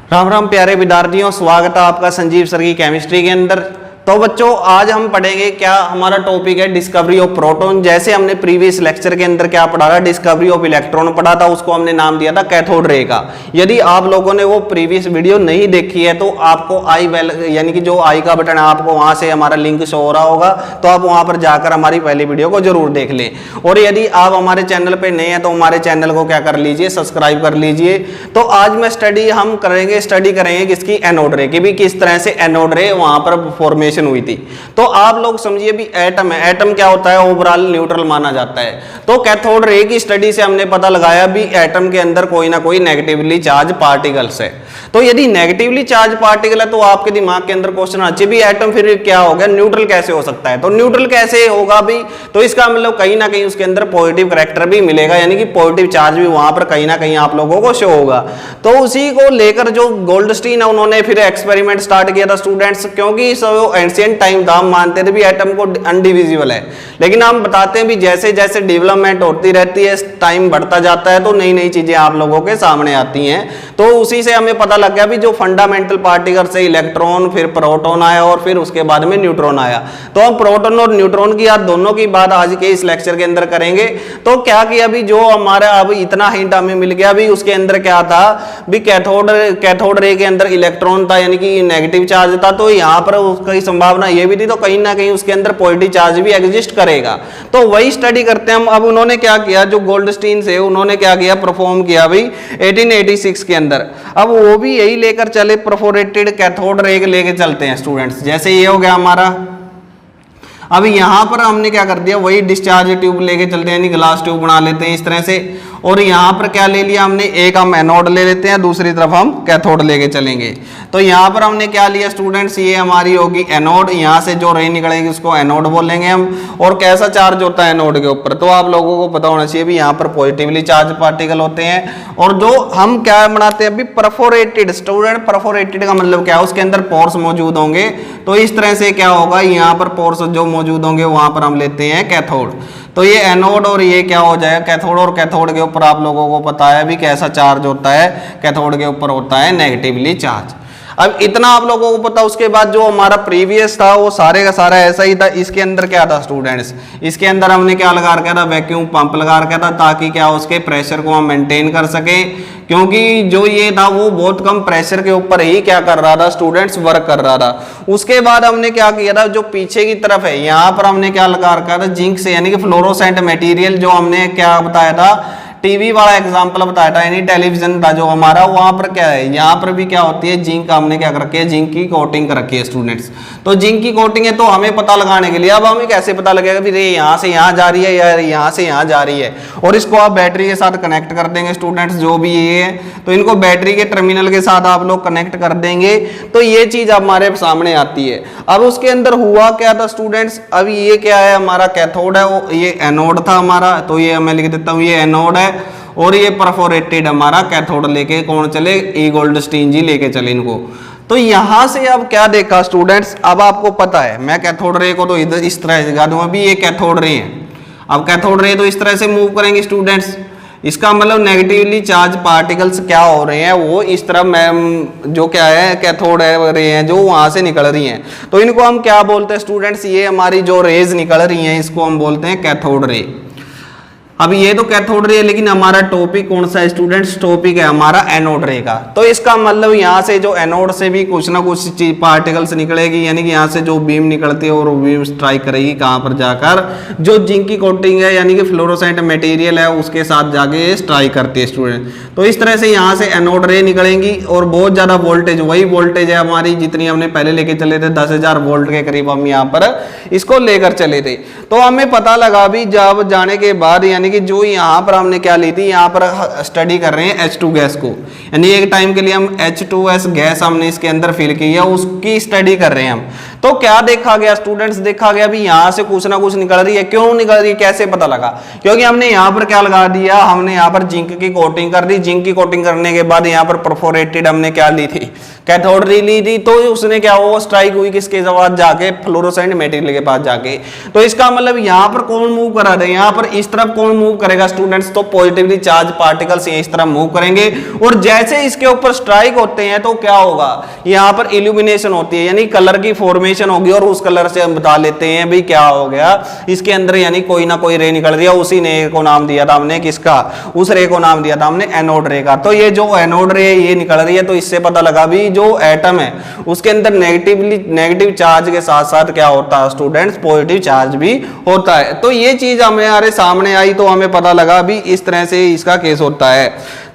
राम राम प्यारे विद्यार्थियों, स्वागत है आपका संजीव सर की केमिस्ट्री के अंदर। तो बच्चों, आज हम पढ़ेंगे क्या हमारा टॉपिक है डिस्कवरी ऑफ प्रोटॉन। जैसे हमने प्रीवियस लेक्चर के अंदर क्या पढ़ा था, डिस्कवरी ऑफ इलेक्ट्रॉन पढ़ा था, उसको हमने नाम दिया था कैथोड रे का। यदि आप लोगों ने वो प्रीवियस वीडियो नहीं देखी है तो आपको आई बेल यानी कि जो आई का बटन है आपको वहां से हमारा लिंक शो हो रहा होगा, तो आप वहां पर जाकर हमारी पहली वीडियो को जरूर देख लें। और यदि आप हमारे चैनल पर नए हैं तो हमारे चैनल को क्या कर लीजिए, सब्सक्राइब कर लीजिए। तो आज मैं स्टडी करेंगे किसकी, एनोड रे की, भी किस तरह से एनोड रे वहां पर फॉर्मेशन हुई थी। तो आप लोग समझिए भी एटम है, एटम क्या होता है, ओवरऑल न्यूट्रल माना जाता है। तो कैथोड रे की स्टडी से हमने पता लगाया भी एटम के अंदर कोई ना कोई नेगेटिवली चार्ज पार्टिकल्स है। तो यदि नेगेटिवली चार्ज पार्टिकल है तो आपके दिमाग के अंदर क्वेश्चन आना चाहिए भी एटम फिर क्या हो गया, न्यूट्रल कैसे हो सकता है। तो न्यूट्रल कैसे होगा भी, तो इसका मतलब कहीं ना कहीं उसके अंदर पॉजिटिव करैक्टर भी मिलेगा, यानी कि पॉजिटिव चार्ज भी वहां पर कहीं ना कहीं आप लोगों को शो होगा। तो उसी को लेकर जो गोल्डस्टीन है उन्होंने फिर एक्सपेरिमेंट स्टार्ट किया था स्टूडेंट्स, क्योंकि एंशिएंट टाइम था, हम मानते थे भी एटम को अनडिविजिबल है, लेकिन हम बताते हैं भी जैसे जैसे डेवलपमेंट होती रहती है, टाइम बढ़ता जाता है, तो नई नई चीजें आप लोगों के सामने आती हैं। तो उसी से हमें पता लग गया भी जो फंडामेंटल पार्टिकल से इलेक्ट्रॉन, फिर प्रोटॉन आया और फिर उसके बाद में न्यूट्रॉन आया। तो हम प्रोटॉन और न्यूट्रॉन की आज दोनों की बात आज के इस लेक्चर के अंदर करेंगे। तो क्या किया भी, जो हमारा अब इतना हिंट हमें मिल गया भी, उसके अंदर क्या था भी, कैथोड रे के अंदर इलेक्ट्रॉन था, यानी कि नेगेटिव चार्ज था। तो यहाँ पर उसकी संभावना ये भी थी, तो कहीं ना कहीं उसके अंदर पॉजिटिव चार्ज भी एग्जिस्ट करेगा। तो वही स्टडी करते हैं हम। अब उन्होंने क्या किया, जो गोल्डस्टीन से उन्होंने क्या किया, परफॉर्म किया भाई 1886 के अंदर। अब वो भी यही लेकर चले, परफोरेटेड कैथोड रे लेके चलते हैं स्टूडेंट्स। जैसे ये हो गया हमारा, अब यहां पर हमने क्या कर दिया, वही डिस्चार्ज ट्यूब लेके चलते हैं, यानी ग्लास ट्यूब बना लेते हैं इस तरह से। और यहां पर क्या ले लिया हमने, एक हम एनोड ले लेते हैं, दूसरी तरफ हम कैथोड लेके चलेंगे। तो यहां पर हमने क्या लिया स्टूडेंट्स, ये हमारी होगी एनोड, यहां से जो रे निकलेगी उसको एनोड बोलेंगे हम। और कैसा चार्ज होता है एनोड के ऊपर, तो आप लोगों को पता होना चाहिए भी यहाँ पर पॉजिटिवली चार्ज पार्टिकल होते हैं। और जो हम क्या बनाते हैं अभी, परफोरेटेड। स्टूडेंट परफोरेटेड का मतलब क्या है, उसके अंदर पोर्स मौजूद होंगे। तो इस तरह से क्या होगा, यहाँ पर पोर्स जो मौजूद होंगे वहां पर हम लेते हैं कैथोड। तो ये एनोड और ये क्या हो जाएगा कैथोड। और कैथोड के ऊपर आप लोगों को पता है भी कैसा चार्ज होता है, कैथोड के ऊपर होता है नेगेटिवली चार्ज। अब इतना आप लोगों को पता। उसके बाद जो हमारा प्रीवियस था वो सारे का सारा ऐसा ही था। इसके अंदर क्या था स्टूडेंट्स, इसके अंदर हमने क्या लगा रखा था, वैक्यूम पंप लगा रखा था, ताकि क्या उसके प्रेशर को हम मेंटेन कर सके। क्योंकि जो ये था वो बहुत कम प्रेशर के ऊपर ही क्या कर रहा था स्टूडेंट्स, वर्क कर रहा था। उसके बाद हमने क्या किया था, जो पीछे की तरफ है यहाँ पर हमने क्या लगा रखा था, जिंक से, यानी कि फ्लोरोसेंट मटेरियल, जो हमने क्या बताया था, टीवी वाला एग्जांपल बताया था, यानी टेलीविजन था जो हमारा, वहां पर क्या है, यहाँ पर भी क्या होती है, जिंक हमने क्या कर रखी है, जिंक की कोटिंग कर रखी है स्टूडेंट्स। तो जिंक की कोटिंग है, तो हमें पता लगाने के लिए अब हमें कैसे पता लगेगा फिर ये यहाँ से यहाँ जा रही है या यहाँ से यहाँ जा रही है। और इसको आप बैटरी के साथ कनेक्ट कर देंगे स्टूडेंट्स, जो भी ये है, तो इनको बैटरी के टर्मिनल के साथ आप लोग कनेक्ट कर देंगे, तो ये चीज हमारे सामने आती है। अब उसके अंदर हुआ क्या था स्टूडेंट्स, अब ये क्या है, हमारा कैथोड है, ये एनोड था हमारा, तो ये मैं लिख देता हूँ, ये एनोड है। और ये परफोरेटेड हमारा कैथोड लेके कौन चले, ई गोल्डस्टीन जी लेके चले इनको। तो यहां से अब क्या देखा स्टूडेंट्स, अब आपको पता है, मैं कैथोड रे को तो इधर इस तरह से दिखा दूंगा भी, ये कैथोड रे है। अब कैथोड रे तो इस तरह से मूव करेंगे स्टूडेंट्स, इसका मतलब नेगेटिवली चार्ज पार्टिकल्स क्या हो रहे हैं, वो इस तरह जो क्या है कैथोड रे हैं जो वहां से निकल रही हैं। तो इनको हम क्या बोलते हैं स्टूडेंट्स, ये हमारी जो रेज निकल रही हैं इसको हम बोलते हैं कैथोड रे। अब ये तो कैथोड रे है, लेकिन हमारा टॉपिक कौन सा है स्टूडेंट्स, टॉपिक है हमारा एनोड रे का। तो इसका मतलब यहाँ से जो एनोड से भी कुछ ना कुछ चीज पार्टिकल्स निकलेगी, यानी कि यहाँ से जो बीम निकलती है और वो बीम स्ट्राइक करेगी कहाँ पर जाकर, जो जिंक की कोटिंग है यानी कि फ्लोरोसेंट मटेरियल है उसके साथ जाके स्ट्राइक करती है स्टूडेंट। तो इस तरह से यहाँ से एनोड रे निकलेंगी और बहुत ज्यादा वोल्टेज, वही वोल्टेज है हमारी जितनी हमने पहले लेके चले थे, 10,000 वोल्ट के करीब हम यहाँ पर इसको लेकर चले थे। तो हमें पता लगा भी जब जाने के बाद, यानी कि जो यहाँ पर हमने क्या ली थी, यहाँ पर स्टडी कर रहे हैं H2 गैस को, यानी एक टाइम के लिए हम H2S गैस हमने इसके अंदर फिल की है, उसकी स्टडी कर रहे हैं हम। तो क्या देखा गया स्टूडेंट्स, देखा गया भी यहाँ से कुछ ना कुछ निकल रही है। क्यों निकल रही है, कैसे पता लगा, क्योंकि हमने यहाँ पर क्या लगा दिया, हमने यहाँ पर जिंक की कोटिंग कर दी। जिंक की कोटिंग करने के बाद यहाँ पर परफोरेटेड हमने क्या ली थी, कैथोड रे ली थी, तो उसने क्या हुआ, स्ट्राइक हुई किसके साथ जाके, फ्लोरोसेंट मटेरियल के पास जाके। तो इसका मतलब यहाँ पर कौन मूव करा रहे हैं, यहाँ पर इस तरफ कौन मूव करेगा स्टूडेंट्स, तो पॉजिटिवली चार्ज पार्टिकल्स ये इस तरफ मूव करेंगे, और जैसे इसके ऊपर स्ट्राइक होते हैं तो क्या होगा, यहाँ पर इल्यूमिनेशन होती है, यानी कलर की फॉर्मेशन होगी, और उस कलर से हम बता लेते हैं भाई क्या हो गया इसके अंदर, यानी कोई ना कोई रे निकल गया। उसी ने को नाम दिया था हमने किसका, उस रे को नाम दिया था हमने एनोड रे का। तो ये जो एनोड रे ये निकल रही है, तो इससे पता लगा भी जो एटम है उसके अंदर नेगेटिव चार्ज के साथ साथ क्या होता है स्टूडेंट्स, पॉजिटिव चार्ज भी होता है। तो ये चीज हमारे सामने आई, तो हमें पता लगा भी इस तरह से इसका केस होता है।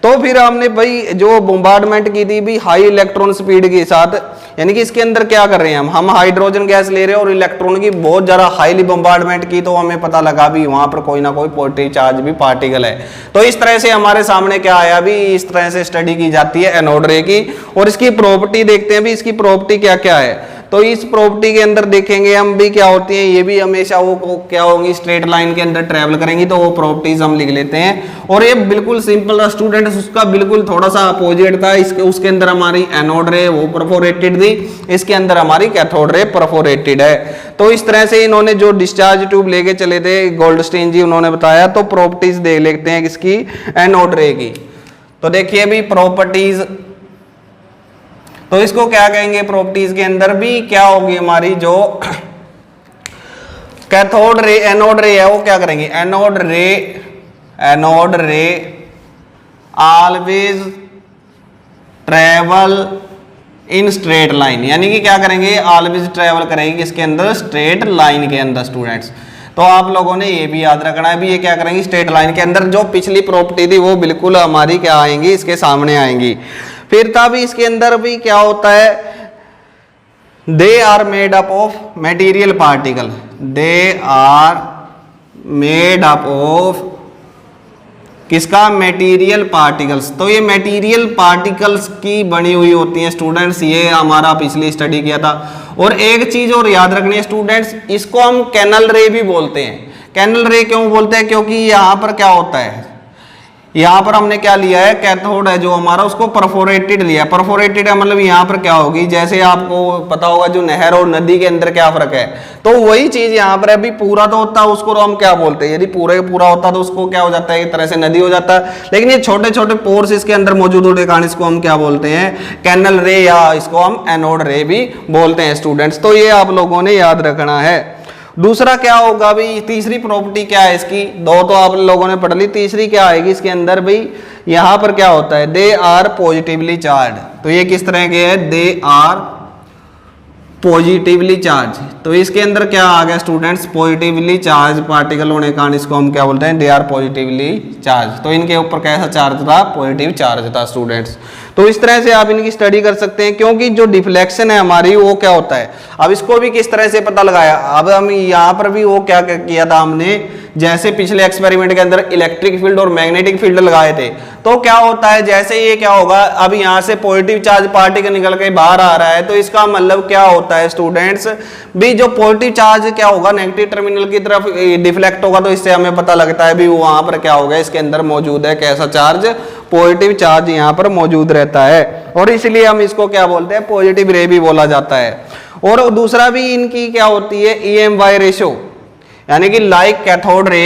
तो फिर हमने भाई जो बोmbardment की थी भी हाई इलेक्ट्रॉन स्पीड के साथ, यानी कि इसके अंदर क्या कर रहे हैं हम हाइड्रोजन गैस ले रहे हैं और इलेक्ट्रॉन की बहुत ज्यादा हाईली बोmbardment की, तो हमें पता लगा भी वहां पर कोई ना कोई पॉजिटिव चार्ज भी पार्टिकल है। तो इस तरह से हमारे सामने क्या आया भी, इस तरह से स्टडी की जाती है एनोड रे की। और इसकी प्रॉपर्टी देखते हैं भी, इसकी प्रॉपर्टी क्या क्या है। तो इस प्रॉपर्टी के अंदर देखेंगे हम भी क्या होती है, ये भी हमेशा वो क्या होंगी, स्ट्रेट लाइन के अंदर ट्रेवल करेंगी, तो वो प्रॉपर्टीज हम लिख लेते हैं। और ये बिल्कुल सिंपल था स्टूडेंट्स, उसका बिल्कुल थोड़ा सा अपोजिट था। इसके उसके अंदर हमारी एनोड रे वो परफोरेटेड थी, इसके अंदर हमारी कैथोड रे परफोरेटेड है। तो इस तरह से इन्होंने जो डिस्चार्ज ट्यूब लेके चले थे गोल्डस्टीन जी, उन्होंने बताया। तो प्रॉपर्टीज देख लेते हैं किसकी, एनोड रे की। तो देखिए भी प्रॉपर्टीज, तो इसको क्या कहेंगे, प्रॉपर्टीज के अंदर भी क्या होगी हमारी जो कैथोड रे एनोड रे है वो क्या करेंगे, एनोड रे always travel in straight line, यानी कि क्या करेंगे, ऑलवेज ट्रेवल करेंगे किसके अंदर, स्ट्रेट लाइन के अंदर स्टूडेंट्स। तो आप लोगों ने ये भी याद रखना है भी ये क्या करेंगे, स्ट्रेट लाइन के अंदर। जो पिछली प्रॉपर्टी थी वो बिल्कुल हमारी क्या आएंगी, इसके सामने आएंगी। फिर था भी इसके अंदर भी क्या होता है, they are made up of material particle, they are made up of किसका, मटेरियल पार्टिकल्स। तो ये मटेरियल पार्टिकल्स की बनी हुई होती हैं स्टूडेंट्स, ये हमारा पिछली स्टडी किया था। और एक चीज और याद रखनी है स्टूडेंट्स, इसको हम कैनल रे भी बोलते हैं। कैनल रे क्यों बोलते हैं, क्योंकि यहाँ पर क्या होता है, यहाँ पर हमने क्या लिया है, कैथोड है जो हमारा, उसको परफोरेटेड लिया। परफोरेटेड है मतलब यहाँ पर क्या होगी, जैसे आपको पता होगा जो नहर और नदी के अंदर क्या फर्क है, तो वही चीज यहाँ पर अभी पूरा तो होता है उसको तो हम क्या बोलते हैं, यदि पूरा होता तो उसको क्या हो जाता है, एक तरह से नदी हो जाता है। लेकिन ये छोटे छोटे पोर्स इसके अंदर मौजूद होने के कारण इसको हम क्या बोलते हैं, कैनल रे, या इसको हम एनोड रे भी बोलते हैं स्टूडेंट्स। तो ये आप लोगों ने याद रखना है। दूसरा क्या होगा भाई, तीसरी प्रॉपर्टी क्या है इसकी, दो तो आप लोगों ने पढ़ ली, तीसरी क्या आएगी इसके अंदर भाई, यहां पर क्या होता है, दे आर पॉजिटिवली चार्ज। तो ये किस तरह के है, दे आर पॉजिटिवली चार्ज। तो इसके अंदर क्या आ गया स्टूडेंट्स, पॉजिटिवली चार्ज पार्टिकल होने के कारण इसको हम क्या बोलते हैं, दे आर पॉजिटिवली चार्ज। तो इनके ऊपर कैसा चार्ज था, पॉजिटिव चार्ज था स्टूडेंट्स। तो इस तरह से आप इनकी स्टडी कर सकते हैं, क्योंकि जो डिफ्लेक्शन है हमारी वो क्या होता है, अब इसको भी किस तरह से पता लगाया। अब हम यहाँ पर भी वो क्या किया था हमने, जैसे पिछले एक्सपेरिमेंट के अंदर इलेक्ट्रिक फील्ड और मैग्नेटिक फील्ड लगाए थे, तो क्या होता है, जैसे ये क्या होगा, अब यहाँ से पॉजिटिव चार्ज पार्टिकल निकल के बाहर आ रहा है, तो इसका मतलब क्या होता है स्टूडेंट्स, भी जो पॉजिटिव चार्ज क्या होगा, नेगेटिव टर्मिनल की तरफ डिफ्लेक्ट होगा। तो इससे हमें पता लगता है भी वहां पर क्या होगा, इसके अंदर मौजूद है कैसा चार्ज, पॉजिटिव चार्ज यहाँ पर मौजूद रहता है, और इसलिए हम इसको क्या बोलते हैं, पॉजिटिव रे भी बोला जाता है। और दूसरा भी इनकी क्या होती है, EM/Y रेशो, यानी कि like cathode ray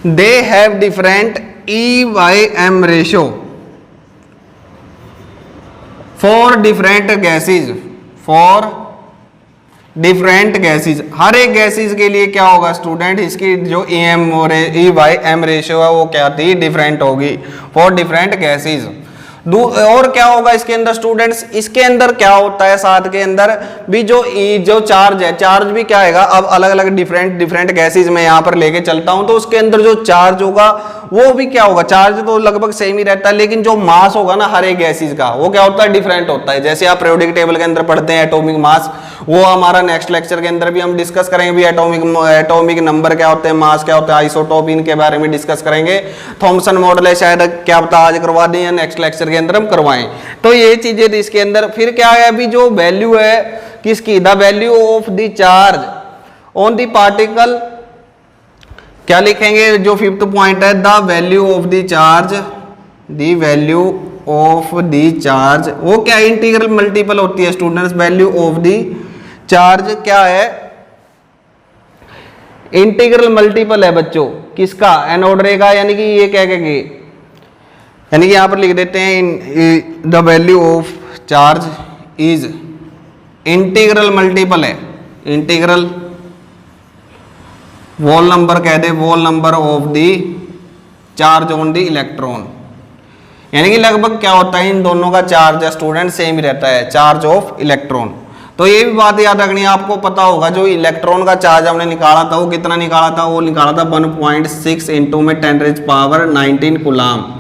they have different E/M ratio for different gases। हर एक गैसेज के लिए क्या होगा स्टूडेंट, इसकी जो EM और E/M रेशियो है वो क्या थी, डिफरेंट होगी फॉर डिफरेंट गैसेज। और क्या होगा इसके अंदर स्टूडेंट्स, इसके अंदर क्या होता है, साथ के अंदर भी जो चार्ज है, चार्ज भी क्या आएगा, अब अलग अलग डिफरेंट गैसेज में यहाँ पर लेके चलता हूं, तो उसके अंदर जो चार्ज होगा वो भी क्या होगा, चार्ज तो लगभग सेम ही रहता है, लेकिन जो मास होगा ना हर एक गैसेज का वो क्या होता है, डिफरेंट होता है। जैसे आप पीरियोडिक टेबल के अंदर पढ़ते हैं एटॉमिक मास, वो हमारा नेक्स्ट लेक्चर के अंदर भी हम डिस्कस करेंगे भी एटॉमिक नंबर क्या होते हैं, मास क्या होता है, आइसोटोप, इनके बारे में डिस्कस करेंगे। थॉमसन मॉडल है, शायद क्या पता आज करवा दें या नेक्स्ट लेक्चर के अंदर हम करवाएं। तो ये चीजें इसके अंदर फिर क्या है, अभी जो वैल्यू है किसकी, the value of the charge on the particle, क्या लिखेंगे, जो फिफ्थ पॉइंट है, the value of the charge, the value of the charge, वो क्या इंटीग्रल मल्टीपल होती है students, value of the charge क्या है, इंटीग्रल मल्टीपल है बच्चों, किसका, एनोड रे का, यानी कि ये क्या कहेंगे, यानी कि यहां पर लिख देते हैं the value of charge is integral multiple है, इंटीग्रल वोल नंबर कह दे, whole number of the charge on the electron, यानी कि लगभग क्या होता है, इन दोनों का चार्ज स्टूडेंट सेम ही रहता है, चार्ज ऑफ इलेक्ट्रॉन। तो ये भी बात याद रखनी है, आपको पता होगा जो इलेक्ट्रॉन का चार्ज हमने निकाला था वो कितना निकाला था, वो निकाला था 1.6 इंटू में 10⁻19 कूलाम।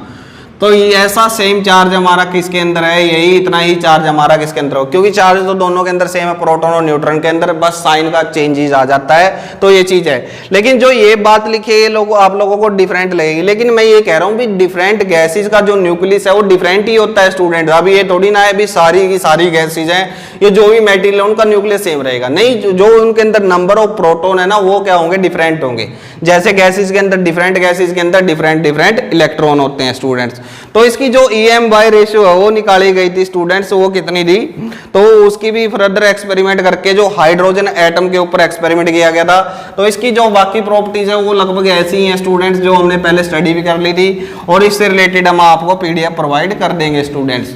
तो ये ऐसा सेम चार्ज हमारा किसके अंदर है, यही इतना ही चार्ज हमारा किसके अंदर हो, क्योंकि चार्ज तो दोनों के अंदर सेम है, प्रोटॉन और न्यूट्रॉन के अंदर, बस साइन का चेंजेस आ जाता है। तो ये चीज है, लेकिन जो ये बात लिखी है ये लोग आप लोगों को डिफरेंट लगेगी, लेकिन मैं ये कह रहा हूँ भी डिफरेंट गैसेज का जो न्यूक्लियस है वो डिफरेंट ही होता है स्टूडेंट। अभी ये थोड़ी ना है भी सारी की सारी गैसेज हैं, ये जो भी मेटीरियल उनका न्यूक्लियस सेम रहेगा, नहीं, जो उनके अंदर नंबर ऑफ प्रोटॉन है ना वो क्या होंगे, डिफरेंट होंगे। जैसे गैसेज के अंदर डिफरेंट गैसेज के अंदर डिफरेंट डिफरेंट इलेक्ट्रॉन होते हैं स्टूडेंट्स। तो इसकी जो EM/y रेशियो है वो निकाली गई थी स्टूडेंट्स, वो कितनी थी, तो उसकी भी फर्दर एक्सपेरिमेंट करके जो हाइड्रोजन एटम के ऊपर एक्सपेरिमेंट किया गया था। तो इसकी जो बाकी प्रॉपर्टीज है वो लगभग ऐसी ही हैं स्टूडेंट्स, जो हमने पहले स्टडी भी कर ली थी, और इससे रिलेटेड हम आपको PDF प्रोवाइड कर देंगे स्टूडेंट्स।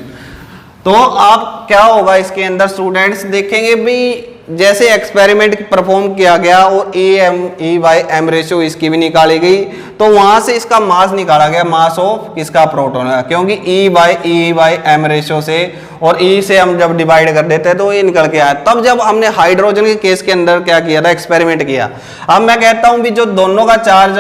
तो आप क्या होगा इसके अंदर स्टूडेंट्स देखेंगे भी, जैसे एक्सपेरिमेंट परफॉर्म किया गया और EM/m रेशियो इसकी भी निकाली गई, तो वहां से इसका मास निकाला गया, मास ऑफ किसका, प्रोटॉन है, क्योंकि E/m रेशियो से और E से हम जब डिवाइड कर देते हैं तो ये निकल के आया। तब जब हमने हाइड्रोजन के केस के अंदर क्या किया था, एक्सपेरिमेंट किया। अब मैं कहता हूं भी जो दोनों का चार्ज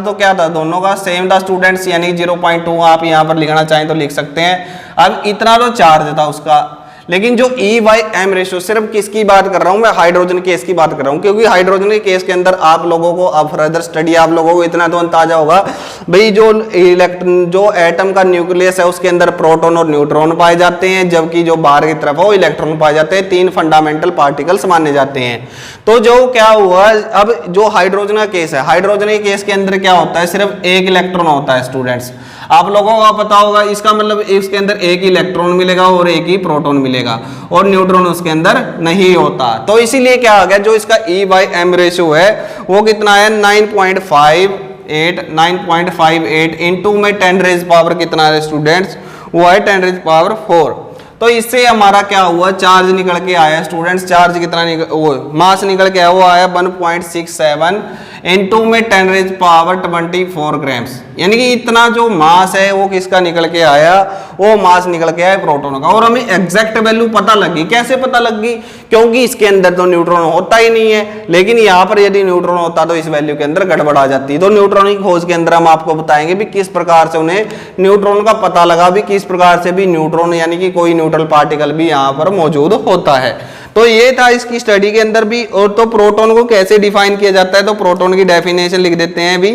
तो क्या था, दोनों का सेम था स्टूडेंट्स, यानी 0.2 आप यहां पर लिखना चाहें तो लिख सकते हैं। अब इतना तो चार्ज था उसका, लेकिन जो E/m रेशियो, सिर्फ किसकी बात कर रहा हूं मैं, हाइड्रोजन केस की बात कर रहा हूं, क्योंकि हाइड्रोजन के केस के अंदर आप लोगों को अब फर्दर स्टडी आप लोगों को इतना तो अंदाजा होगा भाई, जो एटम का न्यूक्लियस है उसके अंदर प्रोटॉन और न्यूट्रॉन पाए जाते हैं, जबकि जो बाहर की तरफ है वो इलेक्ट्रॉन पाए जाते हैं, 3 फंडामेंटल पार्टिकल्स माने जाते हैं। तो जो क्या हुआ, अब जो हाइड्रोजन का केस है, हाइड्रोजन के केस के अंदर क्या होता है, सिर्फ एक इलेक्ट्रॉन होता है स्टूडेंट्स, आप लोगों को पता होगा, इसका मतलब इसके अंदर एक ही इलेक्ट्रॉन मिलेगा और एक ही प्रोटॉन मिलेगा, और न्यूट्रॉन उसके अंदर नहीं होता। तो इसीलिए क्या आ गया, जो इसका E/m रेशियो है वो कितना है, 9.58 इंटू में 10⁻⁴ कितना है स्टूडेंट्स, वो है 10⁻⁴। तो इससे हमारा क्या हुआ, चार्ज निकल के आया स्टूडेंट्स, चार्ज कितना वो मास निकल के आया, वो आया 1.67 इंटू में 10⁻24 ग्राम्स, यानी कि इतना जो मास है वो किसका निकल के आया, वो मास निकल के आया प्रोटॉन का। और हमें एग्जैक्ट वैल्यू पता लगी, कैसे पता लगी, क्योंकि इसके अंदर तो न्यूट्रॉन होता ही नहीं है, लेकिन यहाँ पर यदि न्यूट्रॉन होता तो इस वैल्यू के अंदर गड़बड़ आ जाती। तो न्यूट्रॉन की खोज के अंदर हम आपको बताएंगे भी किस प्रकार से उन्हें न्यूट्रॉन का पता लगा, भी किस प्रकार से भी न्यूट्रॉन यानी कि कोई न्यूट्रल पार्टिकल भी यहाँ पर मौजूद होता है। तो ये था इसकी स्टडी के अंदर भी। और तो प्रोटॉन को कैसे डिफाइन किया जाता है, तो प्रोटॉन की डेफिनेशन लिख देते हैं अभी।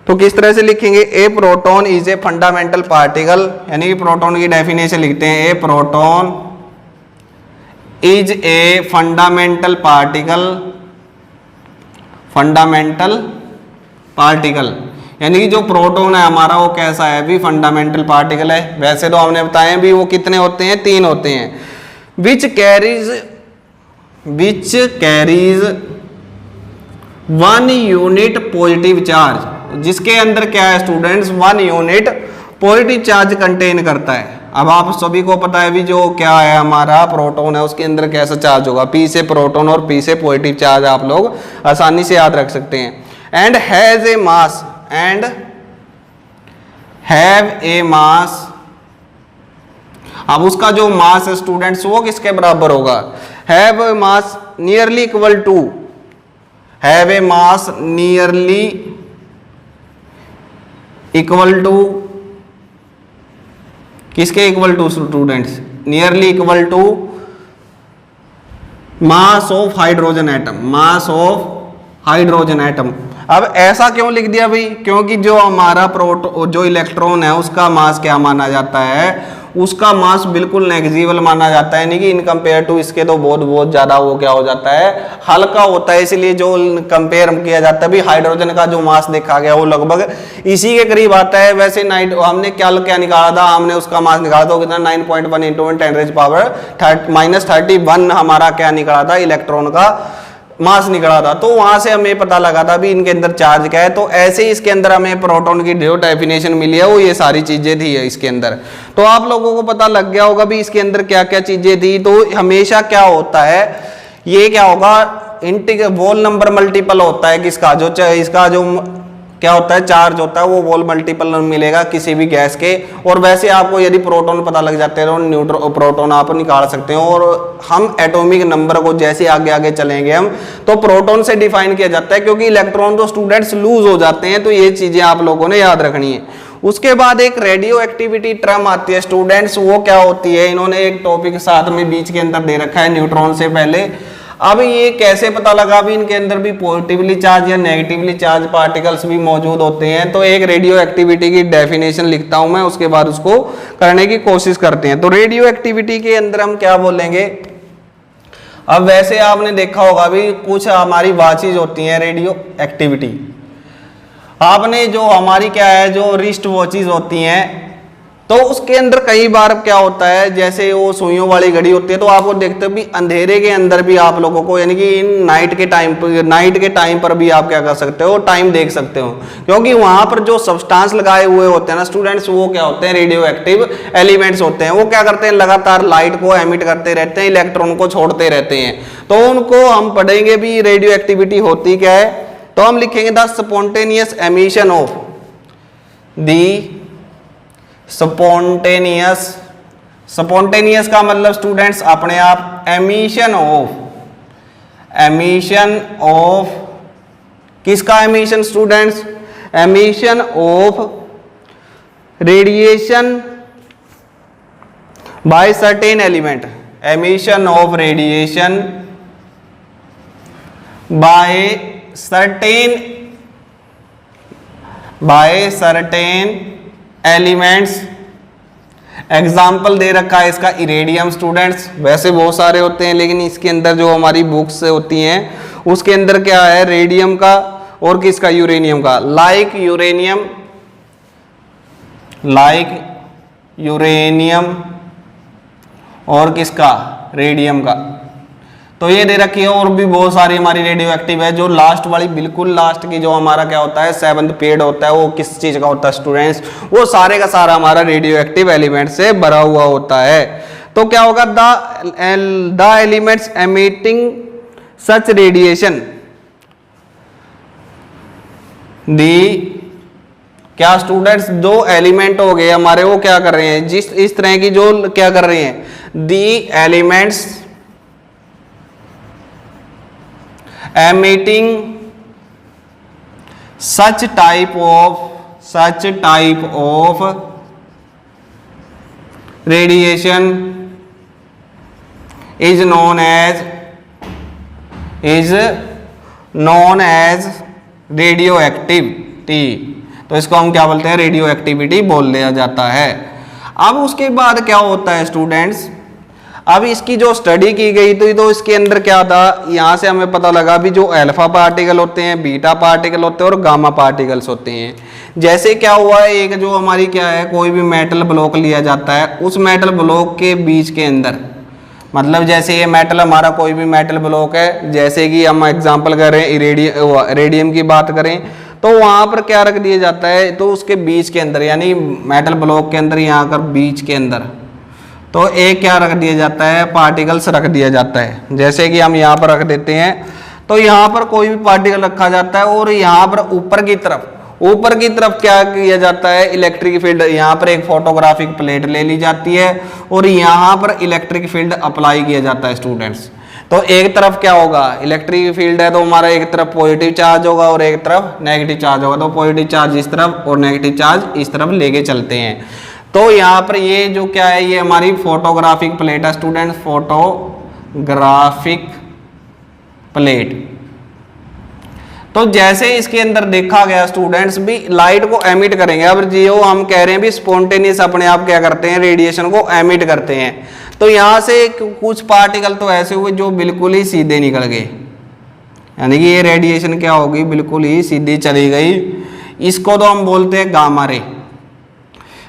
तो किस तरह से लिखेंगे, a proton is a fundamental particle, यानी कि प्रोटॉन की डेफिनेशन लिखते हैं, a proton is a fundamental particle, यानी कि जो प्रोटॉन है हमारा वो कैसा है भी, फंडामेंटल पार्टिकल है। वैसे तो हमने बताया भी वो कितने होते हैं, 3 होते हैं, which carries 1 unit positive charge, जिसके अंदर क्या है students, 1 unit positive charge contain करता है। अब आप सभी को पता है भी जो क्या है हमारा प्रोटॉन है उसके अंदर कैसा चार्ज होगा, P से प्रोटॉन और P से पॉजिटिव चार्ज आप लोग आसानी से याद रख सकते हैं। एंड हैव ए मास, अब उसका जो मास है स्टूडेंट्स वो किसके बराबर होगा, have a mass nearly equal to, have a mass nearly equal to किसके equal to students, nearly equal to mass of hydrogen atom, mass of hydrogen atom. अब ऐसा क्यों लिख दिया भाई, क्योंकि जो हमारा जो इलेक्ट्रॉन है उसका मास क्या माना जाता है, उसका मास बिल्कुल नेग्लिजिबल माना जाता है, यानी कि इन कंपेयर टू इसके तो बहुत बहुत ज्यादा वो क्या हो जाता है, हल्का होता है। इसलिए जो कंपेयर किया जाता है भी हाइड्रोजन का जो मास देखा गया वो लगभग इसी के करीब आता है। वैसे हमने क्या निकाला था, हमने उसका मास निकाला था कितना 9.1 इंटू 10 -31 हमारा क्या निकला था, इलेक्ट्रॉन का मास निकला था। तो वहां से हमें पता लगा था भी इनके अंदर चार्ज क्या है। तो ऐसे ही इसके अंदर हमें प्रोटॉन की जो डेफिनेशन मिली है वो ये सारी चीजें थी इसके अंदर। तो आप लोगों को पता लग गया होगा भी इसके अंदर क्या क्या चीजें थी। तो हमेशा क्या होता है, ये क्या होगा, वोल नंबर मल्टीपल होता है किसका, जो इसका जो क्या होता है चार्ज होता है वो वोल मल्टीपल मिलेगा किसी भी गैस के। और वैसे आपको यदि प्रोटॉन पता लग जाते हैं तो न्यूट्रॉन प्रोटॉन आप निकाल सकते हो। और हम एटॉमिक नंबर को जैसे आगे आगे चलेंगे हम तो प्रोटॉन से डिफाइन किया जाता है, क्योंकि इलेक्ट्रॉन तो स्टूडेंट्स लूज हो जाते हैं। तो ये चीजें आप लोगों ने याद रखनी है। उसके बाद एक रेडियो एक्टिविटी टर्म आती है स्टूडेंट्स, वो क्या होती है, इन्होंने एक टॉपिक साथ में बीच के अंदर दे रखा है न्यूट्रॉन से पहले। अब ये कैसे पता लगा भी इनके अंदर भी पॉजिटिवली चार्ज या नेगेटिवली चार्ज पार्टिकल्स भी मौजूद होते हैं। तो एक रेडियो एक्टिविटी की डेफिनेशन लिखता हूं मैं, उसके बाद उसको करने की कोशिश करते हैं। तो रेडियो एक्टिविटी के अंदर हम क्या बोलेंगे, अब वैसे आपने देखा होगा भी कुछ हमारी वाचीज होती हैं रेडियो एक्टिविटी। आपने जो हमारी क्या है जो रिस्ट वॉचेज होती हैं, तो उसके अंदर कई बार क्या होता है, जैसे वो सुइयों वाली घड़ी होती है, तो आपको देखते हो भी अंधेरे के अंदर भी आप लोगों को, यानी कि नाइट के टाइम पर भी आप क्या कर सकते हो, टाइम देख सकते हो। क्योंकि वहां पर जो सब्सटेंस लगाए हुए होते हैं ना स्टूडेंट्स, वो क्या होते हैं, रेडियो एक्टिव एलिमेंट्स होते हैं। वो क्या करते हैं, लगातार लाइट को एमिट करते रहते हैं, इलेक्ट्रॉन को छोड़ते रहते हैं। तो उनको हम पढ़ेंगे भी रेडियो एक्टिविटी होती क्या है। तो हम लिखेंगे the spontaneous emission of the spontaneous का मतलब स्टूडेंट्स अपने आप, एमिशन ऑफ किसका emission students, emission of radiation by certain element, emission of radiation by certain elements. Example दे रखा है इसका इरेडियम स्टूडेंट्स। वैसे बहुत सारे होते हैं लेकिन इसके अंदर जो हमारी बुक्स होती हैं उसके अंदर क्या है, रेडियम का और किसका, यूरेनियम का। लाइक यूरेनियम और किसका, रेडियम का। तो ये दे रखी है। और भी बहुत सारी हमारी रेडियो एक्टिव है। जो लास्ट वाली बिल्कुल लास्ट की जो हमारा क्या होता है 7th पीरियड होता है, वो किस चीज का होता है स्टूडेंट्स, वो सारे का सारा हमारा रेडियो एक्टिव एलिमेंट से भरा हुआ होता है। तो क्या होगा, the elements emitting such radiation, क्या स्टूडेंट्स, दो एलिमेंट हो गए हमारे, वो क्या कर रहे हैं, जिस इस तरह की जो क्या कर रहे हैं, the elements emitting such type of radiation is known as radioactivity। तो इसको हम क्या बोलते हैं, रेडियो एक्टिविटी बोल दिया जाता है। अब उसके बाद क्या होता है स्टूडेंट्स, अब इसकी जो स्टडी की गई तो इसके अंदर क्या था, यहाँ से हमें पता लगा भी जो अल्फा पार्टिकल होते हैं, बीटा पार्टिकल होते हैं और गामा पार्टिकल्स होते हैं। जैसे क्या हुआ है, एक जो हमारी क्या है, कोई भी मेटल ब्लॉक लिया जाता है, उस मेटल ब्लॉक के बीच के अंदर, मतलब जैसे ये मेटल हमारा कोई भी मेटल ब्लॉक है, जैसे कि हम एग्जाम्पल करें रेडियम की बात करें, तो वहां पर क्या रख दिया जाता है, तो उसके बीच के अंदर, यानी मेटल ब्लॉक के अंदर यहाँ कर बीच के अंदर, तो एक क्या रख दिया जाता है, पार्टिकल्स रख दिया जाता है। जैसे कि हम यहाँ पर रख देते हैं, तो यहाँ पर कोई भी पार्टिकल रखा जाता है और यहाँ पर ऊपर की तरफ क्या किया जाता है, इलेक्ट्रिक फील्ड, यहाँ पर एक फोटोग्राफिक प्लेट ले ली जाती है और यहाँ पर इलेक्ट्रिक फील्ड अप्लाई किया जाता है स्टूडेंट्स। तो एक तरफ क्या होगा, इलेक्ट्रिक फील्ड है तो हमारा एक तरफ पॉजिटिव चार्ज होगा और एक तरफ नेगेटिव चार्ज होगा, तो पॉजिटिव चार्ज इस तरफ और नेगेटिव चार्ज इस तरफ लेके चलते हैं। तो यहाँ पर ये जो क्या है, ये हमारी फोटोग्राफिक प्लेट है स्टूडेंट्स, फोटोग्राफिक प्लेट। तो जैसे इसके अंदर देखा गया स्टूडेंट्स भी लाइट को एमिट करेंगे। अब जो हम कह रहे हैं भी स्पॉन्टेनियस अपने आप क्या करते हैं, रेडिएशन को एमिट करते हैं। तो यहां से कुछ पार्टिकल तो ऐसे हुए जो बिल्कुल ही सीधे निकल गए, यानी कि ये रेडिएशन क्या होगी, बिल्कुल ही सीधी चली गई। इसको तो हम बोलते हैं गामा रे।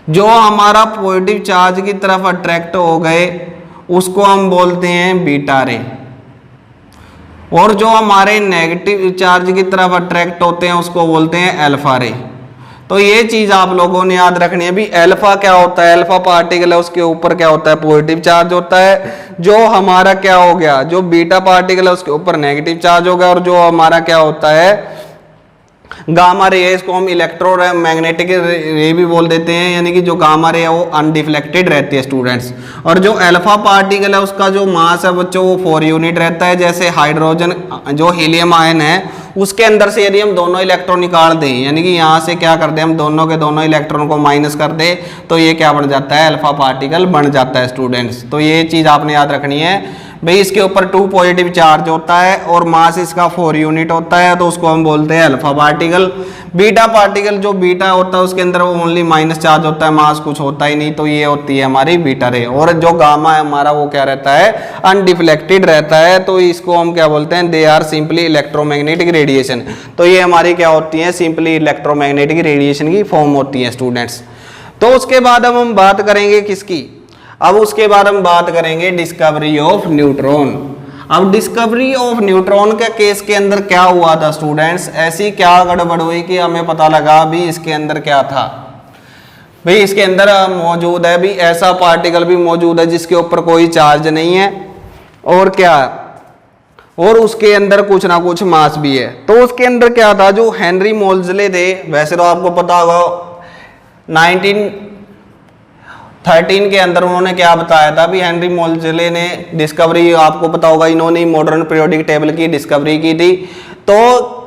जो हमारा पॉजिटिव चार्ज की तरफ अट्रैक्ट हो गए उसको हम बोलते हैं बीटा रे, और जो हमारे नेगेटिव चार्ज की तरफ अट्रैक्ट होते हैं उसको बोलते हैं अल्फा रे। तो ये चीज आप लोगों ने याद रखनी है भी, अल्फा क्या होता है, अल्फा पार्टिकल है उसके ऊपर क्या होता है, पॉजिटिव चार्ज होता है। जो हमारा क्या हो गया, जो बीटा पार्टिकल है उसके ऊपर नेगेटिव चार्ज होगा, और जो हमारा क्या होता है गामा रे है, इसको हम इलेक्ट्रोमैग्नेटिक रे भी बोल देते हैं, यानी कि जो गामा रे है वो अनडिफ्लेक्टेड रहती है स्टूडेंट्स। और जो अल्फा पार्टिकल है उसका जो मास है बच्चों वो 4 यूनिट रहता है। जैसे हाइड्रोजन जो हीलियम आयन है उसके अंदर से यदि हम दोनों इलेक्ट्रॉन निकाल दें, यानी कि यहाँ से क्या कर दें हम दोनों के दोनों इलेक्ट्रॉन को माइनस कर दें, तो ये क्या बन जाता है, अल्फा पार्टिकल बन जाता है स्टूडेंट्स। तो ये चीज आपने याद रखनी है भाई, इसके ऊपर 2 पॉजिटिव चार्ज होता है और मास इसका 4 यूनिट होता है, तो उसको हम बोलते हैं अल्फा पार्टिकल। बीटा पार्टिकल जो बीटा होता है उसके अंदर वो ओनली माइनस चार्ज होता है, मास कुछ होता ही नहीं, तो ये होती है हमारी बीटा रे। और जो गामा है हमारा वो क्या रहता है, अनडिफ्लेक्टेड रहता है, तो इसको हम क्या बोलते हैं, they are simply electromagnetic radiation. तो ये हमारी क्या होती है, सिंपली इलेक्ट्रोमैग्नेटिक रेडिएशन की फॉर्म होती है स्टूडेंट्स। तो उसके बाद अब हम बात करेंगे किसकी, अब उसके बाद हम बात करेंगे डिस्कवरी ऑफ न्यूट्रॉन। अब डिस्कवरी ऑफ न्यूट्रॉन के केस के अंदर क्या हुआ था स्टूडेंट्स, ऐसी क्या गड़बड़ हुई कि हमें पता लगा भी इसके अंदर क्या था, भाई इसके अंदर मौजूद है भी ऐसा पार्टिकल भी मौजूद है जिसके ऊपर कोई चार्ज नहीं है, और क्या, और उसके अंदर कुछ ना कुछ मास भी है। तो उसके अंदर क्या था, जो हेनरी मोल्जले थे, वैसे तो आपको पता होगा 1913 के अंदर उन्होंने क्या बताया था भी, हेनरी मोल्जले ने डिस्कवरी, आपको पता होगा इन्होंने मॉडर्न पीरियोडिक टेबल की डिस्कवरी की थी। तो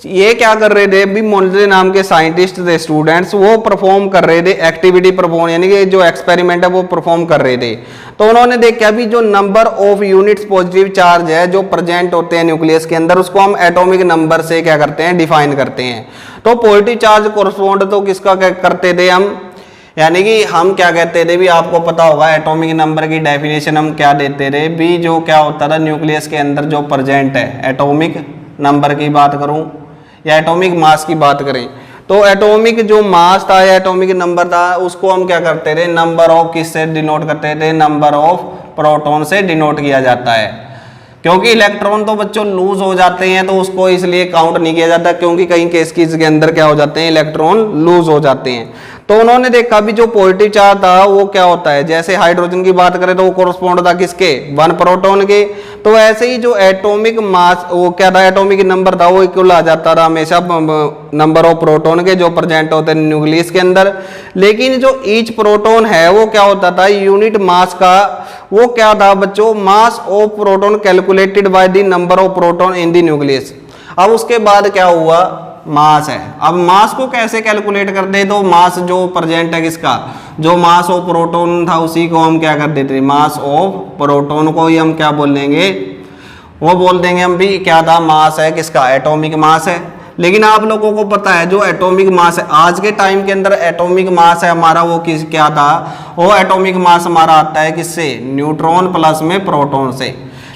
ये क्या कर रहे थे भी, मोल्जले नाम के साइंटिस्ट थे स्टूडेंट्स, वो परफॉर्म कर रहे थे एक्टिविटी परफॉर्म, यानी कि जो एक्सपेरिमेंट है वो परफॉर्म कर रहे थे। तो उन्होंने देखा भी जो number of units positive charge है जो प्रेजेंट होते हैं न्यूक्लियस के अंदर, उसको हम एटॉमिक नंबर से क्या करते हैं, डिफाइन करते हैं। तो पॉजिटिव चार्ज कोरस्पॉन्ड तो किसका करते थे हम, यानी कि हम क्या कहते थे भी, आपको पता होगा एटॉमिक नंबर की डेफिनेशन हम क्या देते थे भी, जो क्या होता था न्यूक्लियस के अंदर जो प्रेजेंट है, एटॉमिक नंबर की बात करूं या एटॉमिक मास की बात करें, तो एटॉमिक जो मास था या एटॉमिक नंबर था उसको हम क्या करते थे, नंबर ऑफ किससे डिनोट करते थे, नंबर ऑफ प्रोटॉन से डिनोट किया जाता है। क्योंकि इलेक्ट्रॉन तो बच्चों लूज हो जाते हैं तो उसको इसलिए काउंट नहीं किया जाता, क्योंकि कई केस के अंदर क्या हो जाते हैं, इलेक्ट्रॉन लूज हो जाते हैं। तो उन्होंने देखा भी जो पॉजिटिव चार्ज था वो क्या होता है, जैसे हाइड्रोजन की बात करें तो वो कोरस्पॉन्ड था किसके, 1 प्रोटॉन के। तो ऐसे ही जो एटॉमिक मास वो क्या था, एटॉमिक नंबर था वो इक्वल आ जाता था हमेशा नंबर ऑफ प्रोटॉन के जो प्रेजेंट होते हैं न्यूक्लियस के अंदर। लेकिन जो ईच प्रोटॉन है वो क्या होता था, यूनिट मास का वो क्या था बच्चों, mass of proton calculated by the number of proton in the nucleus. अब उसके बाद क्या हुआ, मास है। अब मास को कैसे कैलकुलेट करते हैं, तो मास जो प्रेजेंट है किसका, जो मास ऑफ प्रोटॉन था उसी को हम क्या कर देते हैं, मास ऑफ प्रोटॉन को ही हम क्या बोल देंगे, वो बोल देंगे हम भी क्या था, मास है किसका, एटॉमिक मास है। लेकिन आप लोगों को पता है जो एटॉमिक मास है आज के टाइम के अंदर, एटॉमिक मास है हमारा वो किस क्या था, वो एटॉमिक मास हमारा आता है किससे, न्यूट्रॉन प्लस में प्रोटॉन से।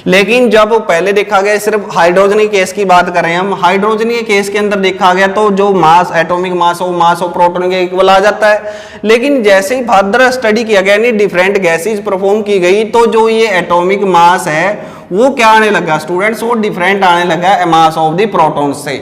लेकिन जब पहले देखा गया, सिर्फ हाइड्रोजन के केस की बात करें हम, हाइड्रोजन के केस के अंदर देखा गया तो जो मास एटॉमिक मास हो मास ऑफ प्रोटॉन के इक्वल आ जाता है। लेकिन जैसे ही फर्दर स्टडी किया गया, यानी डिफरेंट गैसेज परफॉर्म की गई, तो जो ये एटॉमिक मास है वो क्या आने लगा स्टूडेंट्स, वो डिफरेंट आने लगा मास ऑफ द प्रोटॉन से।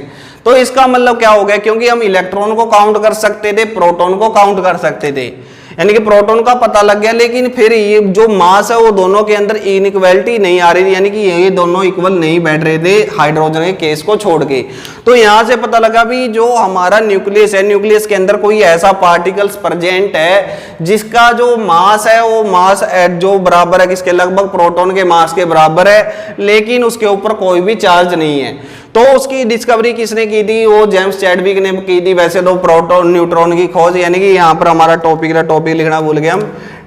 तो इसका मतलब क्या हो गया, क्योंकि हम इलेक्ट्रॉन को काउंट कर सकते थे, प्रोटॉन को काउंट कर सकते थे, यानी कि प्रोटॉन का पता लग गया, लेकिन फिर ये जो मास है वो दोनों के अंदर इनइक्वालिटी नहीं आ रही थी, यानी कि ये दोनों इक्वल नहीं बैठ रहे थे हाइड्रोजन के केस को छोड़ के। तो यहां से पता लगा भी जो हमारा न्यूक्लियस है, न्यूक्लियस के अंदर कोई ऐसा पार्टिकल्स प्रेजेंट है जिसका जो मास है वो मास जो बराबर है किसके, लगभग प्रोटॉन के मास के बराबर है, लेकिन उसके ऊपर कोई भी चार्ज नहीं है। तो उसकी डिस्कवरी किसने की थी, वो जेम्स चैडविक ने की थी। वैसे तो प्रोटॉन न्यूट्रॉन की खोज, यानी कि यहाँ पर हमारा टॉपिक लिखना भूल गए हम,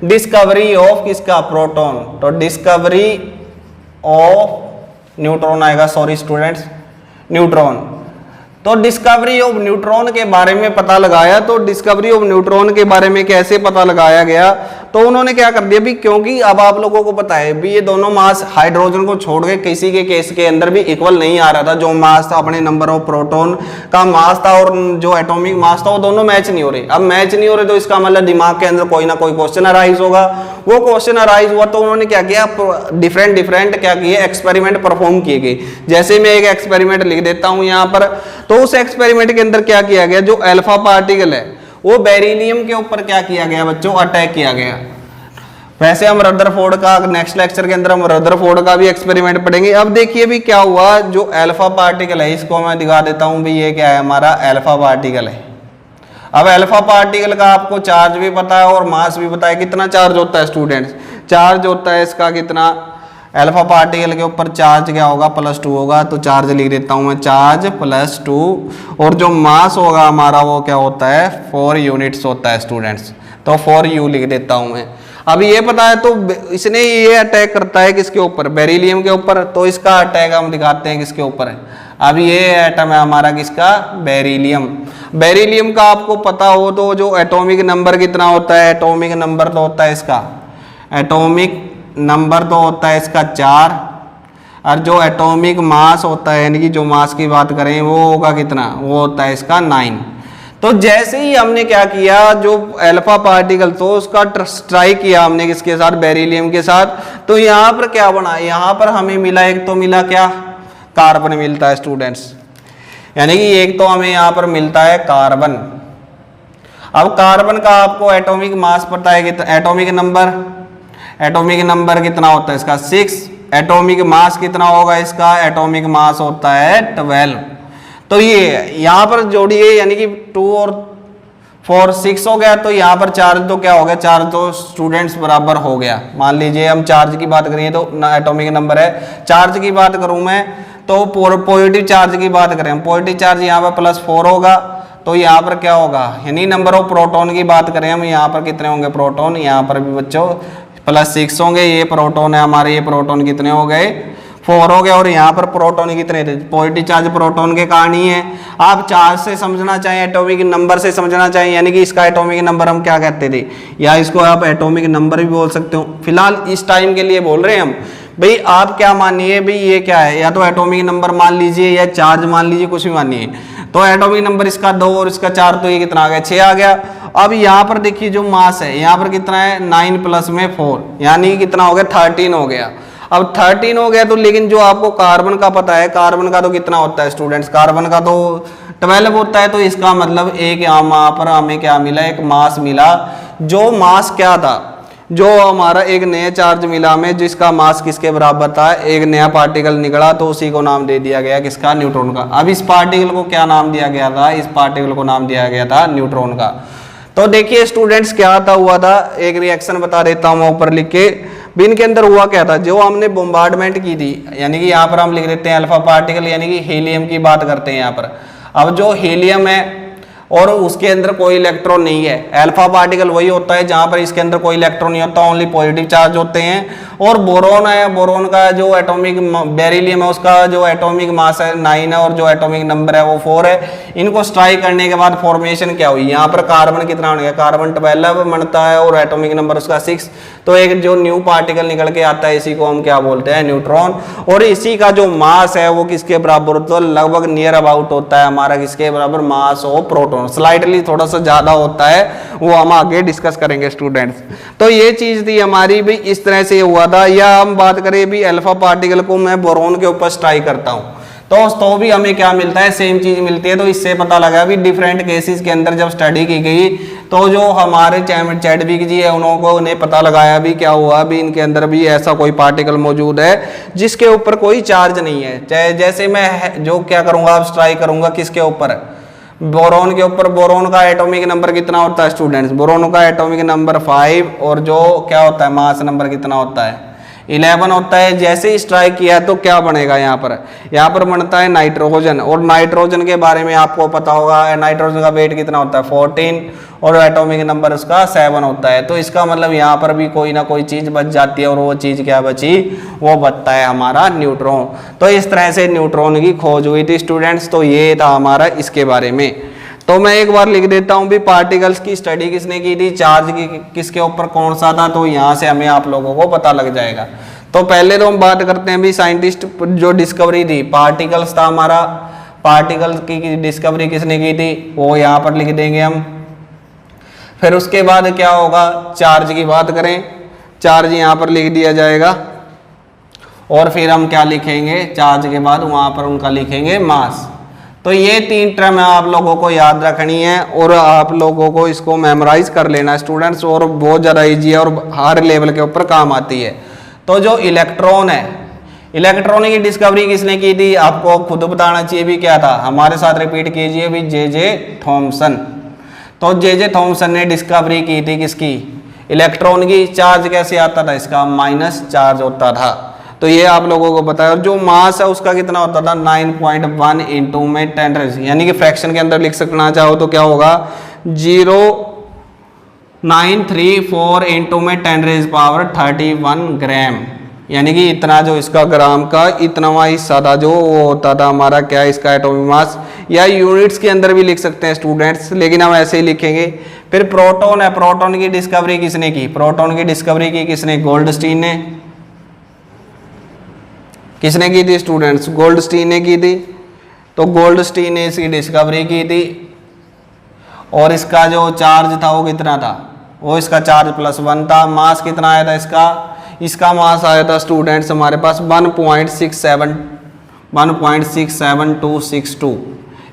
डिस्कवरी ऑफ किसका, प्रोटॉन। तो डिस्कवरी ऑफ न्यूट्रॉन आएगा, सॉरी स्टूडेंट्स, न्यूट्रॉन। तो डिस्कवरी ऑफ न्यूट्रॉन के बारे में पता लगाया। तो डिस्कवरी ऑफ न्यूट्रॉन के बारे में कैसे पता लगाया गया, तो उन्होंने क्या कर दिया भी, क्योंकि अब आप लोगों को पता है भी ये दोनों मास हाइड्रोजन को छोड़ के किसी के केस के अंदर भी इक्वल नहीं आ रहा था। जो मास था अपने नंबर ऑफ प्रोटॉन का मास था और जो एटॉमिक मास था वो दोनों मैच नहीं हो रहे। अब मैच नहीं हो रहे तो इसका मतलब दिमाग के अंदर कोई ना कोई क्वेश्चन अराइज होगा। वो क्वेश्चन अराइज हुआ तो उन्होंने क्या किया, डिफरेंट क्या किए, एक्सपेरिमेंट परफॉर्म किए गए। जैसे मैं एक एक्सपेरिमेंट लिख देता हूं यहाँ पर, तो उस एक्सपेरिमेंट के अंदर क्या किया गया, जो अल्फा पार्टिकल है वो बेरिलियम के ऊपर क्या किया गया बच्चों, अटैक किया गया। वैसे हम रदरफोर्ड का नेक्स्ट लेक्चर के अंदर हम रदरफोर्ड का भी एक्सपेरिमेंट पढ़ेंगे। अब देखिए भी क्या हुआ, जो अल्फा पार्टिकल है इसको मैं दिखा देता हूं भी, ये क्या है, हमारा अल्फा पार्टिकल है। अब अल्फा पार्टिकल का आपको चार्ज भी पता है और मास भी पता है। कितना चार्ज होता है स्टूडेंट्स, चार्ज होता है इसका कितना, अल्फा पार्टिकल के ऊपर चार्ज क्या होगा, +2 होगा। तो चार्ज लिख देता हूं मैं, चार्ज +2, और जो मास होगा हमारा वो क्या होता है, 4 यूनिट्स होता है स्टूडेंट्स। तो 4U लिख देता हूं मैं। अब ये पता है तो इसने ये अटैक करता है किसके ऊपर, बेरिलियम के ऊपर। तो इसका अटैक हम दिखाते हैं किसके ऊपर है। अब ये एटम है हमारा किसका, बेरिलियम। बेरिलियम का आपको पता हो तो जो एटॉमिक नंबर कितना होता है, एटॉमिक नंबर तो होता है इसका, एटॉमिक नंबर तो होता है इसका 4, और जो एटॉमिक मास होता है, यानी कि जो मास की बात करें वो होगा कितना, वो होता है इसका 9। तो जैसे ही हमने क्या किया, जो अल्फा पार्टिकल तो उसका स्ट्राइक किया हमने किसके साथ, बेरिलियम के साथ। तो यहाँ पर क्या बना, यहाँ पर हमें मिला, एक तो मिला क्या, कार्बन मिलता है स्टूडेंट्स, यानी कि एक तो हमें यहाँ पर मिलता है कार्बन। अब कार्बन का आपको एटॉमिक मास पता है कितना, एटॉमिक नंबर कितना होता है इसका 6। एटॉमिक मास कितना होगा इसका, एटॉमिक मास होता है 12। तो ये यहाँ पर जोड़िए, यानी कि 2 और 4 6 हो गया। तो यहाँ पर चार्ज तो क्या हो गया, चार्ज तो स्टूडेंट्स बराबर हो गया। मान लीजिए हम चार्ज की बात करें तो एटॉमिक नंबर है, चार्ज की बात करूं मैं तो पॉजिटिव चार्ज की बात करें, पॉजिटिव चार्ज यहाँ पर +4 होगा। तो यहाँ पर क्या होगा, यानी नंबर ऑफ प्रोटॉन की बात करें हम, यहाँ पर कितने होंगे प्रोटॉन, यहाँ पर भी बच्चों +6 होंगे। ये प्रोटॉन है हमारे, ये प्रोटॉन कितने हो गए, 4 हो गए। और यहाँ पर प्रोटॉन कितने थे, पॉजिटिव चार्ज प्रोटॉन के कारण ही है। आप चार्ज से समझना चाहें, एटॉमिक नंबर से समझना चाहें, यानी कि इसका एटॉमिक नंबर हम क्या कहते थे, या इसको आप एटॉमिक नंबर भी बोल सकते हो। फिलहाल इस टाइम के लिए बोल रहे हैं हम भाई, आप क्या मानिए भाई, ये क्या है, या तो एटॉमिक नंबर मान लीजिए या चार्ज मान लीजिए, कुछ भी मानिए। तो एटॉमिक नंबर इसका 2 और इसका 4, तो ये कितना आ गया, 6 आ गया। अब यहाँ पर देखिए जो मास है, यहाँ पर कितना है, 9 + में 4, यानी कितना हो गया, 13 हो गया। अब 13 हो गया तो, लेकिन जो आपको कार्बन का पता है, कार्बन का तो कितना होता है स्टूडेंट्स, कार्बन का तो 12 होता है। तो इसका मतलब एक यहाँ पर हमें क्या मिला, एक मास मिला। जो मास क्या था, जो हमारा एक नया चार्ज मिला हमें, जिसका मास किसके बराबर था, एक नया पार्टिकल निकला, तो उसी को नाम दे दिया गया किसका, न्यूट्रॉन का। अब इस पार्टिकल को क्या नाम दिया गया था, इस पार्टिकल को नाम दिया गया था न्यूट्रॉन का। तो देखिए स्टूडेंट्स क्या था, हुआ था, एक रिएक्शन बता देता हूँ ऊपर लिख के। बिन के अंदर हुआ क्या था, जो हमने बोम्बार्डमेंट की थी, यानी कि यहाँ पर हम लिख देते हैं अल्फा पार्टिकल, यानी कि हीलियम की बात करते हैं यहाँ पर। अब जो हीलियम है और उसके अंदर कोई इलेक्ट्रॉन नहीं है, अल्फा पार्टिकल वही होता है जहां पर इसके अंदर कोई इलेक्ट्रॉन नहीं होता, ओनली पॉजिटिव चार्ज होते हैं। और बोरोन है, बोरोन का जो एटॉमिक, बेरिलियम है उसका जो एटॉमिक मास है 9 है और जो एटॉमिक नंबर है वो 4 है। इनको स्ट्राइक करने के बाद फॉर्मेशन क्या हुई, यहाँ पर कार्बन कितना हो गया, कार्बन 12 बनता है और एटॉमिक नंबर उसका 6। तो एक जो न्यू पार्टिकल निकल के आता है, इसी को हम क्या बोलते हैं, न्यूट्रॉन। और इसी का जो मास है वो किसके बराबर होता है, लगभग नियर अबाउट होता है हमारा किसके बराबर, मास ऑफ प्रोटॉन। स्लाइडली थोड़ा सा ज्यादा होता है, वो हम आगे डिस्कस करेंगे स्टूडेंट्स। तो ये चीज थी हमारी भी, इस तरह से हुआ था। या हम बात करें भी अल्फा पार्टिकल को मैं बोरोन के ऊपर स्ट्राइक करता हूँ, तो भी हमें क्या मिलता है, सेम चीज मिलती है। तो इससे पता लगा भी डिफरेंट केसेस के अंदर जब स्टडी की गई तो जो हमारे चैडविक जी है उन्हें पता लगाया भी क्या हुआ भी इनके अंदर भी ऐसा कोई पार्टिकल मौजूद है जिसके ऊपर कोई चार्ज नहीं है। चाहे जैसे मैं जो क्या करूंगा, अब स्ट्राइक करूंगा किसके ऊपर, बोरोन के ऊपर। बोरोन का एटॉमिक नंबर कितना होता है स्टूडेंट्स, बोरोन का एटॉमिक नंबर 5 और जो क्या होता है मास नंबर कितना होता है 11 होता है। जैसे ही स्ट्राइक किया तो क्या बनेगा, यहाँ पर बनता है नाइट्रोजन। और नाइट्रोजन के बारे में आपको पता होगा, नाइट्रोजन का वेट कितना होता है 14 और एटॉमिक नंबर उसका 7 होता है। तो इसका मतलब यहाँ पर भी कोई ना कोई चीज बच जाती है और वो चीज क्या बची, वो बचता है हमारा न्यूट्रॉन। तो इस तरह से न्यूट्रॉन की खोज हुई थी स्टूडेंट्स। तो ये था हमारा इसके बारे में। तो मैं एक बार लिख देता हूं भी पार्टिकल्स की स्टडी किसने की थी, चार्ज की किसके ऊपर कौन सा था। तो यहां से हमें आप लोगों को पता लग जाएगा। तो पहले तो हम बात करते हैं भी साइंटिस्ट जो डिस्कवरी थी, पार्टिकल्स था हमारा। पार्टिकल्स की डिस्कवरी किसने की थी वो यहां पर लिख देंगे हम। फिर उसके बाद क्या होगा, चार्ज की बात करें, चार्ज यहां पर लिख दिया जाएगा। और फिर हम क्या लिखेंगे, चार्ज के बाद वहां पर उनका लिखेंगे मास। तो ये 3 टर्म आप लोगों को याद रखनी है और आप लोगों को इसको मेमोराइज कर लेना स्टूडेंट्स। और बहुत ज़्यादा ईजी है और हर लेवल के ऊपर काम आती है। तो जो इलेक्ट्रॉन है, इलेक्ट्रॉन की डिस्कवरी किसने की थी, आपको खुद बताना चाहिए भी क्या था। हमारे साथ रिपीट कीजिए भी जे थॉमसन। तो जे थॉमसन ने डिस्कवरी की थी किसकी, इलेक्ट्रॉन की। चार्ज कैसे आता था इसका, माइनस चार्ज होता था। तो ये आप लोगों को पता है। और जो मास है उसका कितना होता था 9.1 इंटू में 10, यानी कि फ्रैक्शन के अंदर लिख सकना चाहो तो क्या होगा 0.934 इंटू में 10⁻31 ग्राम, यानी कि इतना जो इसका ग्राम का इतनावा हिस्सा था जो वो होता था हमारा क्या, इसका एटॉमिक मास। या यूनिट्स के अंदर भी लिख सकते हैं स्टूडेंट्स, लेकिन हम ऐसे ही लिखेंगे। फिर प्रोटॉन है, प्रोटॉन की डिस्कवरी किसने की, प्रोटॉन की डिस्कवरी की किसने, गोल्डस्टीन ने। किसने की थी स्टूडेंट्स, गोल्डस्टीन ने की थी। तो गोल्डस्टीन ने इसकी डिस्कवरी की थी। और इसका जो चार्ज था वो कितना था, वो इसका चार्ज +1 था। मास कितना आया था इसका मास आया था स्टूडेंट्स हमारे पास 1.67262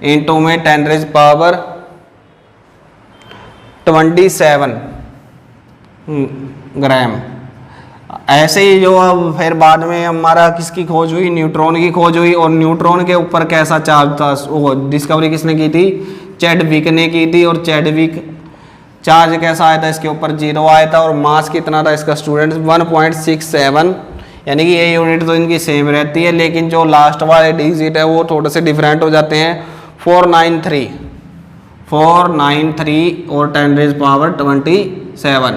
इंटू में 10⁻27 ग्राम। ऐसे ही जो अब फिर बाद में हमारा किसकी खोज हुई, न्यूट्रॉन की खोज हुई। और न्यूट्रॉन के ऊपर कैसा चार्ज था, वो डिस्कवरी किसने की थी, चैडविक ने की थी। और चैडविक चार्ज कैसा आया था इसके ऊपर, 0 आया था। और मास कितना था इसका स्टूडेंट्स 1.67, यानी कि ये यूनिट तो इनकी सेम रहती है, लेकिन जो लास्ट वाले डिजिट है वो थोड़े से डिफरेंट हो जाते हैं। 493 और 10⁻27।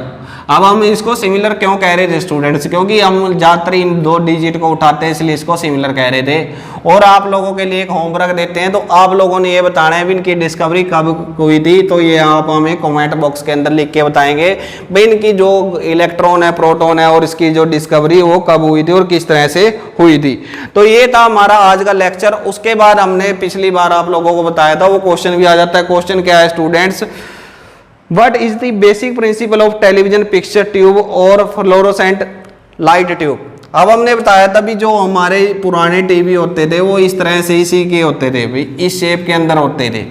अब हम इसको सिमिलर क्यों कह रहे थे स्टूडेंट्स, क्योंकि हम ज़्यादातर इन 2 डिजिट को उठाते हैं इसलिए इसको सिमिलर कह रहे थे। और आप लोगों के लिए एक होमवर्क देते हैं, तो आप लोगों ने ये बताना है भी इनकी डिस्कवरी कब हुई थी। तो ये आप हमें कमेंट बॉक्स के अंदर लिख के बताएंगे भाई इनकी जो इलेक्ट्रॉन है, प्रोटॉन है और इसकी जो डिस्कवरी वो कब हुई थी और किस तरह से हुई थी। तो ये था हमारा आज का लेक्चर। उसके बाद हमने पिछली बार आप लोगों को बताया था, वो क्वेश्चन भी आ जाता है। क्वेश्चन क्या है students, What is the basic principle of television picture tube और फ्लोरोसेंट लाइट ट्यूब। अब हमने बताया था भी जो हमारे पुराने टीवी होते थे वो इस तरह से इसी के होते थे भी, इस शेप के अंदर होते थे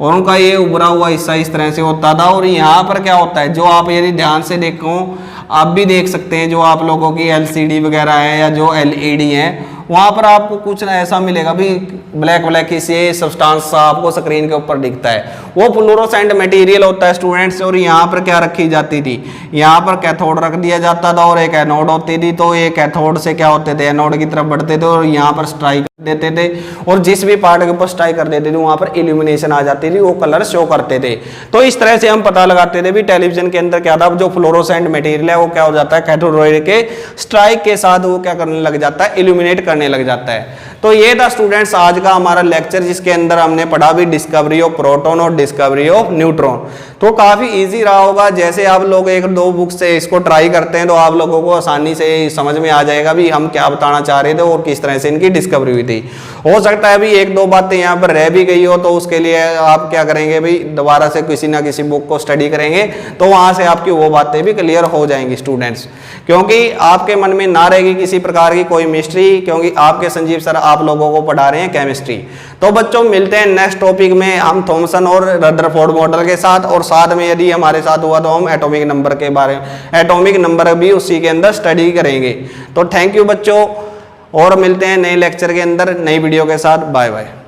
और उनका ये उभरा हुआ हिस्सा इस तरह से होता था। और यहाँ पर क्या होता है, जो आप यदि ध्यान से देखो आप भी देख सकते हैं, जो आप लोगों की LCD वगैरह है या जो LED है वहाँ पर आपको कुछ ऐसा मिलेगा भी ब्लैक किसी सब्सटेंस आपको स्क्रीन के ऊपर दिखता है, वो फ्लोरोसेंट मटेरियल होता है स्टूडेंट्स। और यहाँ पर क्या रखी जाती थी, यहाँ पर कैथोड रख दिया जाता था और एक एनोड होती थी। तो ये कैथोड से क्या होते थे, एनोड की तरफ बढ़ते थे और यहाँ पर स्ट्राइक देते थे। और जिस भी पार्ट के ऊपर स्ट्राइक कर देते थे वहाँ पर इल्यूमिनेशन आ जाती थी, वो कलर शो करते थे। तो इस तरह से हम पता लगाते थे भी टेलीविजन के अंदर क्या था, जो फ्लोरोसेंट मटेरियल है वो क्या हो जाता है, कैथोड रे के स्ट्राइक के साथ वो क्या करने लग जाता है, इल्यूमिनेट करने लग जाता है। तो ये था स्टूडेंट्स आज का हमारा लेक्चर, जिसके अंदर हमने पढ़ा भी डिस्कवरी ऑफ प्रोटॉन और डिस्कवरी ऑफ न्यूट्रॉन। तो काफ़ी इजी रहा होगा। जैसे आप लोग एक दो बुक से इसको ट्राई करते हैं तो आप लोगों को आसानी से समझ में आ जाएगा भी हम क्या बताना चाह रहे थे और किस तरह से इनकी डिस्कवरी हुई थी। हो सकता है भी एक दो बातें यहाँ पर रह भी गई हो, तो उसके लिए आप क्या करेंगे भाई, दोबारा से किसी ना किसी बुक को स्टडी करेंगे तो वहाँ से आपकी वो बातें भी क्लियर हो जाएंगी स्टूडेंट्स, क्योंकि आपके मन में ना रहेगी किसी प्रकार की कोई मिस्ट्री, क्योंकि आपके संजीव सर आप लोगों को पढ़ा रहे हैं केमिस्ट्री। तो बच्चों मिलते हैं नेक्स्ट टॉपिक में हम थॉमसन और रदरफोर्ड मॉडल के साथ, और साथ में यदि हमारे साथ हुआ तो हम एटॉमिक नंबर के बारे में, एटॉमिक नंबर भी उसी के अंदर स्टडी करेंगे। तो थैंक यू बच्चों, और मिलते हैं नए लेक्चर के अंदर नई वीडियो के साथ। Bye bye.